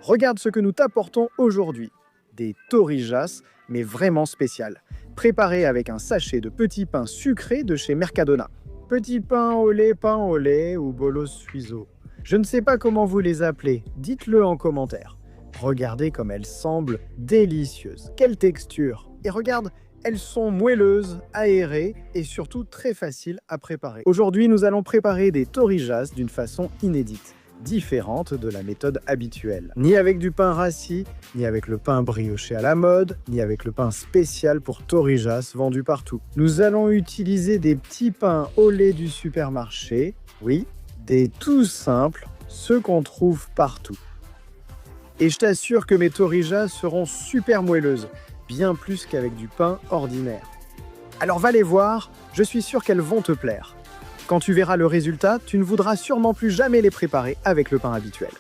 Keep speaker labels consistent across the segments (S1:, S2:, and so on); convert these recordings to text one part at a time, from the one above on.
S1: Regarde ce que nous t'apportons aujourd'hui. Des torrijas, mais vraiment spéciales, préparées avec un sachet de petits pains sucrés de chez Mercadona. Petits pains au lait ou bolos suizo. Je ne sais pas comment vous les appelez, dites-le en commentaire. Regardez comme elles semblent délicieuses. Quelle texture! Et regarde, elles sont moelleuses, aérées et surtout très faciles à préparer. Aujourd'hui, nous allons préparer des torrijas d'une façon inédite, différente de la méthode habituelle. Ni avec du pain rassis, ni avec le pain brioché à la mode, ni avec le pain spécial pour torrijas vendu partout. Nous allons utiliser des petits pains au lait du supermarché, oui, des tout simples, ceux qu'on trouve partout. Et je t'assure que mes torrijas seront super moelleuses, bien plus qu'avec du pain ordinaire. Alors va les voir, je suis sûr qu'elles vont te plaire. Quand tu verras le résultat, tu ne voudras sûrement plus jamais les préparer avec le pain habituel.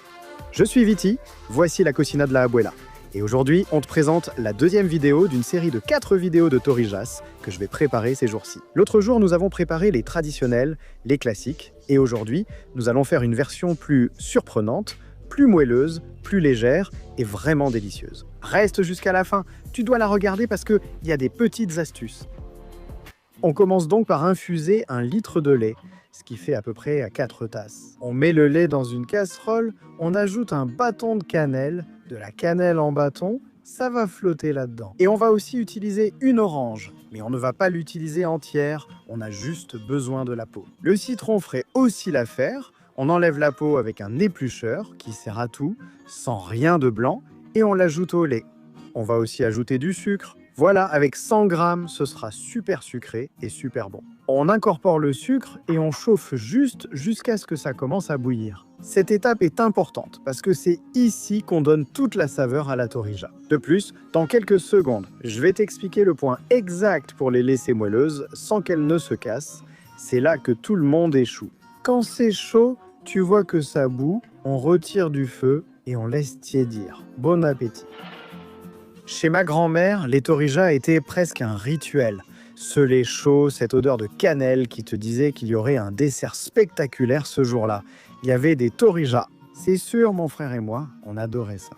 S1: Je suis Viti, voici la cocina de la abuela. Et aujourd'hui, on te présente la deuxième vidéo d'une série de 4 vidéos de torrijas que je vais préparer ces jours-ci. L'autre jour, nous avons préparé les traditionnels, les classiques, et aujourd'hui, nous allons faire une version plus surprenante, plus moelleuse, plus légère et vraiment délicieuse. Reste jusqu'à la fin, tu dois la regarder parce qu'il y a des petites astuces. On commence donc par infuser 1 litre de lait, ce qui fait à peu près 4 tasses. On met le lait dans une casserole, on ajoute un bâton de cannelle, de la cannelle en bâton, ça va flotter là-dedans. Et on va aussi utiliser une orange, mais on ne va pas l'utiliser entière, on a juste besoin de la peau. Le citron ferait aussi l'affaire, on enlève la peau avec un éplucheur qui sert à tout, sans rien de blanc, et on l'ajoute au lait. On va aussi ajouter du sucre. Voilà, avec 100 grammes, ce sera super sucré et super bon. On incorpore le sucre et on chauffe juste jusqu'à ce que ça commence à bouillir. Cette étape est importante parce que c'est ici qu'on donne toute la saveur à la torrija. De plus, dans quelques secondes, je vais t'expliquer le point exact pour les laisser moelleuses sans qu'elles ne se cassent. C'est là que tout le monde échoue. Quand c'est chaud, tu vois que ça bout, on retire du feu et on laisse tiédir. Bon appétit! Chez ma grand-mère, les torrijas étaient presque un rituel. Ce lait chaud, cette odeur de cannelle qui te disait qu'il y aurait un dessert spectaculaire ce jour-là. Il y avait des torrijas. C'est sûr, mon frère et moi, on adorait ça.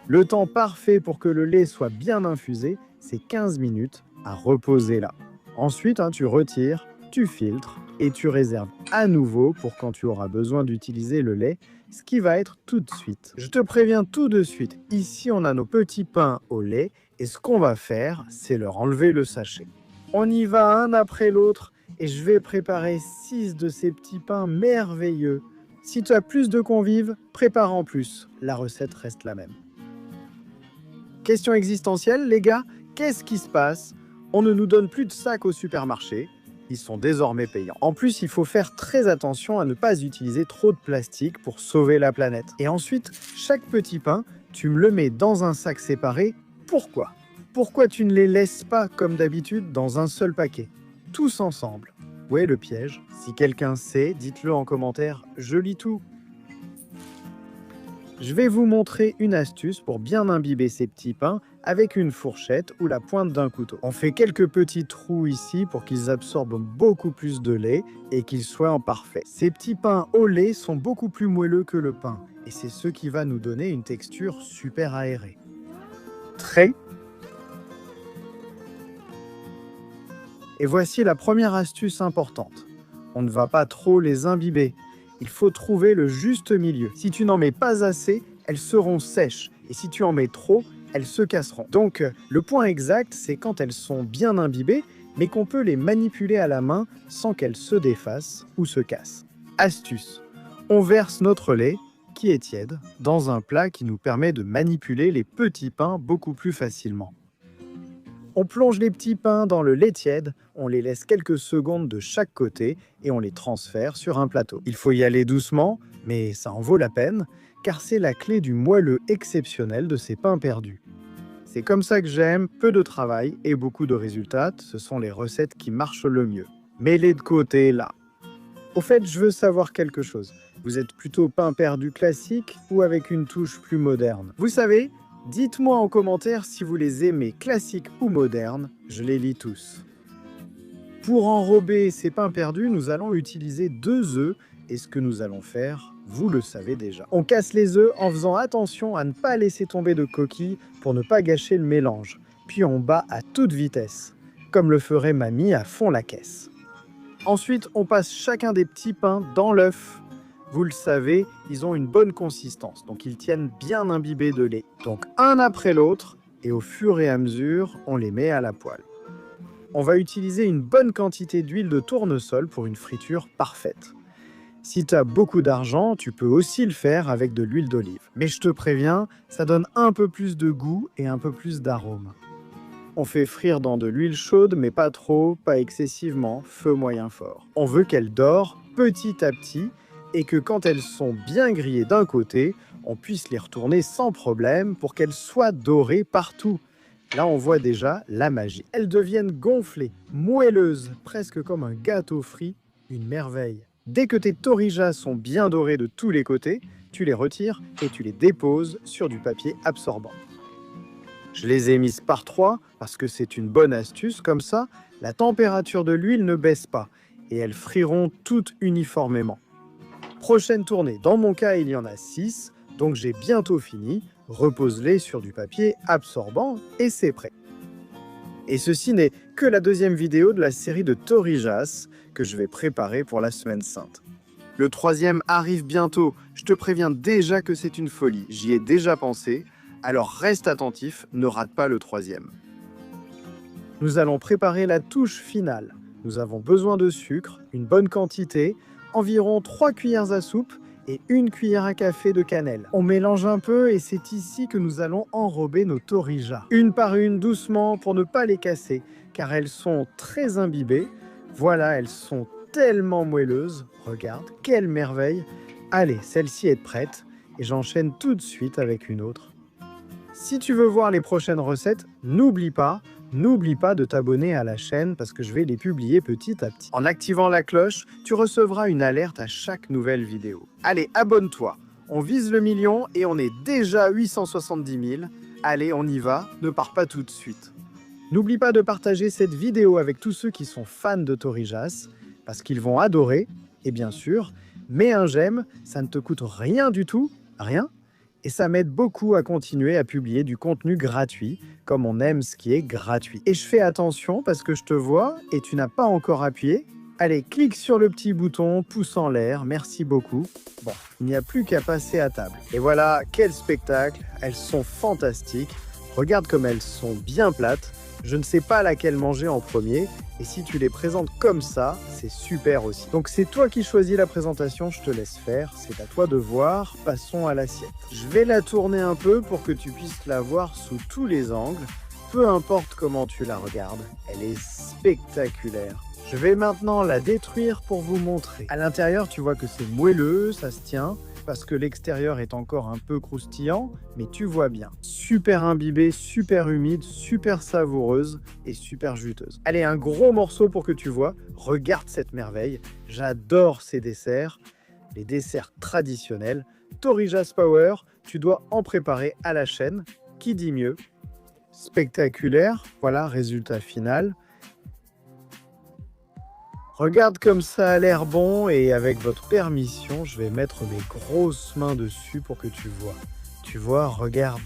S1: Le temps parfait pour que le lait soit bien infusé, c'est 15 minutes à reposer là. Ensuite, tu retires, tu filtres et tu réserves à nouveau pour quand tu auras besoin d'utiliser le lait, ce qui va être tout de suite. Je te préviens tout de suite, ici on a nos petits pains au lait et ce qu'on va faire, c'est leur enlever le sachet. On y va un après l'autre et je vais préparer 6 de ces petits pains merveilleux. Si tu as plus de convives, prépare en plus, la recette reste la même. Question existentielle, les gars, qu'est-ce qui se passe? On ne nous donne plus de sacs au supermarché. Ils sont désormais payants. En plus, il faut faire très attention à ne pas utiliser trop de plastique pour sauver la planète. Et ensuite, chaque petit pain, tu me le mets dans un sac séparé. Pourquoi? Pourquoi tu ne les laisses pas, comme d'habitude, dans un seul paquet? Tous ensemble. Où est le piège? Si quelqu'un sait, dites-le en commentaire, je lis tout. Je vais vous montrer une astuce pour bien imbiber ces petits pains avec une fourchette ou la pointe d'un couteau. On fait quelques petits trous ici pour qu'ils absorbent beaucoup plus de lait et qu'ils soient en parfait. Ces petits pains au lait sont beaucoup plus moelleux que le pain et c'est ce qui va nous donner une texture super aérée. Et voici la première astuce importante. On ne va pas trop les imbiber. Il faut trouver le juste milieu. Si tu n'en mets pas assez, elles seront sèches. Et si tu en mets trop, elles se casseront. Donc, le point exact, c'est quand elles sont bien imbibées, mais qu'on peut les manipuler à la main sans qu'elles se défassent ou se cassent. Astuce. On verse notre lait, qui est tiède, dans un plat qui nous permet de manipuler les petits pains beaucoup plus facilement. On plonge les petits pains dans le lait tiède, on les laisse quelques secondes de chaque côté et on les transfère sur un plateau. Il faut y aller doucement, mais ça en vaut la peine, car c'est la clé du moelleux exceptionnel de ces pains perdus. C'est comme ça que j'aime, peu de travail et beaucoup de résultats, ce sont les recettes qui marchent le mieux. Mets-les de côté là. Au fait, je veux savoir quelque chose. Vous êtes plutôt pain perdu classique ou avec une touche plus moderne? Vous savez, dites-moi en commentaire si vous les aimez classiques ou modernes, je les lis tous. Pour enrober ces pains perdus, nous allons utiliser 2 œufs et ce que nous allons faire, vous le savez déjà. On casse les œufs en faisant attention à ne pas laisser tomber de coquilles pour ne pas gâcher le mélange. Puis on bat à toute vitesse, comme le ferait mamie à fond la caisse. Ensuite, on passe chacun des petits pains dans l'œuf. Vous le savez, ils ont une bonne consistance, donc ils tiennent bien imbibés de lait. Donc un après l'autre, et au fur et à mesure, on les met à la poêle. On va utiliser une bonne quantité d'huile de tournesol pour une friture parfaite. Si tu as beaucoup d'argent, tu peux aussi le faire avec de l'huile d'olive. Mais je te préviens, ça donne un peu plus de goût et un peu plus d'arôme. On fait frire dans de l'huile chaude, mais pas trop, pas excessivement, feu moyen fort. On veut qu'elles dorent petit à petit et que quand elles sont bien grillées d'un côté, on puisse les retourner sans problème pour qu'elles soient dorées partout. Là, on voit déjà la magie. Elles deviennent gonflées, moelleuses, presque comme un gâteau frit, une merveille. Dès que tes torrijas sont bien dorées de tous les côtés, tu les retires et tu les déposes sur du papier absorbant. Je les ai mises par 3 parce que c'est une bonne astuce, comme ça, la température de l'huile ne baisse pas et elles friront toutes uniformément. Prochaine tournée, dans mon cas il y en a 6, donc j'ai bientôt fini. Repose-les sur du papier absorbant et c'est prêt. Et ceci n'est que la deuxième vidéo de la série de torrijas que je vais préparer pour la Semaine Sainte. Le troisième arrive bientôt, je te préviens déjà que c'est une folie, j'y ai déjà pensé, alors reste attentif, ne rate pas le troisième. Nous allons préparer la touche finale. Nous avons besoin de sucre, une bonne quantité, environ 3 cuillères à soupe, et 1 cuillère à café de cannelle. On mélange un peu et c'est ici que nous allons enrober nos torrijas. Une par une, doucement, pour ne pas les casser, car elles sont très imbibées. Voilà, elles sont tellement moelleuses. Regarde, quelle merveille! Allez, celle-ci est prête et j'enchaîne tout de suite avec une autre. Si tu veux voir les prochaines recettes, n'oublie pas de t'abonner à la chaîne parce que je vais les publier petit à petit. En activant la cloche, tu recevras une alerte à chaque nouvelle vidéo. Allez, abonne-toi. On vise le million et on est déjà 870 000. Allez, on y va, ne pars pas tout de suite. N'oublie pas de partager cette vidéo avec tous ceux qui sont fans de torrijas parce qu'ils vont adorer. Et bien sûr, mets un j'aime, ça ne te coûte rien du tout, rien. Et ça m'aide beaucoup à continuer à publier du contenu gratuit, comme on aime ce qui est gratuit. Et je fais attention parce que je te vois et tu n'as pas encore appuyé. Allez, clique sur le petit bouton, pouce en l'air, merci beaucoup. Bon, il n'y a plus qu'à passer à table. Et voilà, quel spectacle, elles sont fantastiques. Regarde comme elles sont bien plates. Je ne sais pas laquelle manger en premier, et si tu les présentes comme ça, c'est super aussi. Donc c'est toi qui choisis la présentation, je te laisse faire, c'est à toi de voir, passons à l'assiette. Je vais la tourner un peu pour que tu puisses la voir sous tous les angles, peu importe comment tu la regardes, elle est spectaculaire. Je vais maintenant la détruire pour vous montrer. À l'intérieur, tu vois que c'est moelleux, ça se tient, parce que l'extérieur est encore un peu croustillant, mais tu vois bien. Super imbibée, super humide, super savoureuse et super juteuse. Allez, un gros morceau pour que tu vois. Regarde cette merveille. J'adore ces desserts, les desserts traditionnels. Torrijas Power, tu dois en préparer à la chaîne. Qui dit mieux? Spectaculaire, voilà, résultat final. Regarde comme ça a l'air bon et avec votre permission, je vais mettre mes grosses mains dessus pour que tu vois. Tu vois, regarde.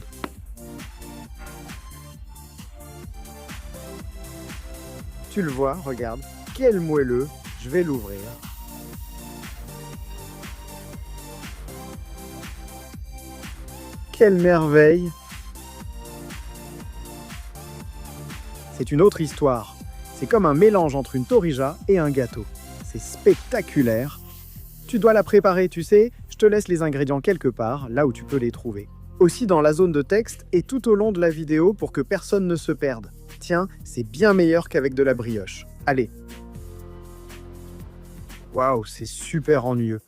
S1: Tu le vois, regarde. Quel moelleux. Je vais l'ouvrir. Quelle merveille. C'est une autre histoire. C'est comme un mélange entre une torrija et un gâteau. C'est spectaculaire. Tu dois la préparer, tu sais. Je te laisse les ingrédients quelque part, là où tu peux les trouver. Aussi dans la zone de texte et tout au long de la vidéo pour que personne ne se perde. Tiens, c'est bien meilleur qu'avec de la brioche. Allez. Waouh, c'est super ennuyeux.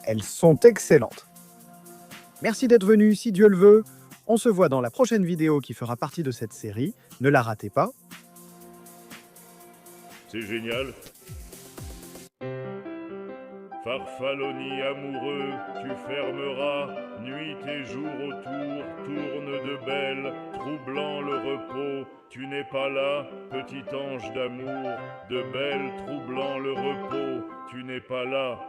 S1: Elles sont excellentes. Merci d'être venu, si Dieu le veut. On se voit dans la prochaine vidéo qui fera partie de cette série. Ne la ratez pas.
S2: C'est génial. Farfallonie amoureux, tu fermeras nuit et jour autour, tourne de belle, troublant le repos. Tu n'es pas là, petit ange d'amour, de belle, troublant le repos. Tu n'es pas là.